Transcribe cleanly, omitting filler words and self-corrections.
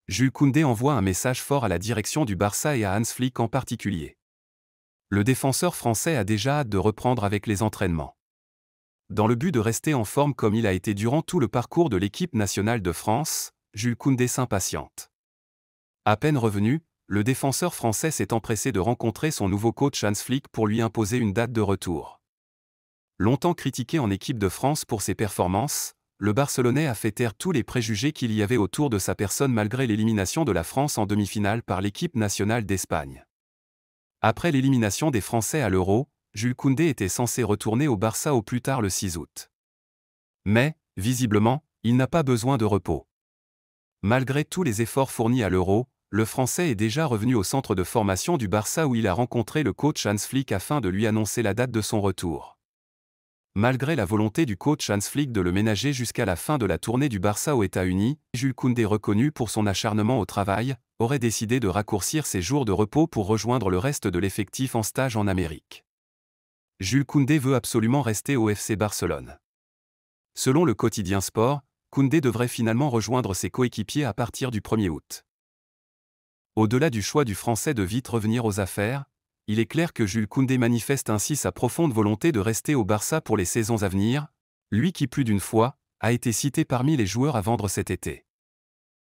Jules Koundé envoie un message fort à la direction du Barça et à Hans Flick en particulier. Le défenseur français a déjà hâte de reprendre avec les entraînements. Dans le but de rester en forme comme il a été durant tout le parcours de l'équipe nationale de France, Jules Koundé s'impatiente. À peine revenu, le défenseur français s'est empressé de rencontrer son nouveau coach Hans Flick pour lui imposer une date de retour. Longtemps critiqué en équipe de France pour ses performances, le Barcelonais a fait taire tous les préjugés qu'il y avait autour de sa personne malgré l'élimination de la France en demi-finale par l'équipe nationale d'Espagne. Après l'élimination des Français à l'Euro, Jules Koundé était censé retourner au Barça au plus tard le 6 août. Mais, visiblement, il n'a pas besoin de repos. Malgré tous les efforts fournis à l'Euro, le Français est déjà revenu au centre de formation du Barça où il a rencontré le coach Hans Flick afin de lui annoncer la date de son retour. Malgré la volonté du coach Hans Flick de le ménager jusqu'à la fin de la tournée du Barça aux États-Unis, Jules Koundé, reconnu pour son acharnement au travail, aurait décidé de raccourcir ses jours de repos pour rejoindre le reste de l'effectif en stage en Amérique. Jules Koundé veut absolument rester au FC Barcelone. Selon le quotidien Sport, Koundé devrait finalement rejoindre ses coéquipiers à partir du 1er août. Au-delà du choix du Français de vite revenir aux affaires, il est clair que Jules Koundé manifeste ainsi sa profonde volonté de rester au Barça pour les saisons à venir, lui qui plus d'une fois a été cité parmi les joueurs à vendre cet été.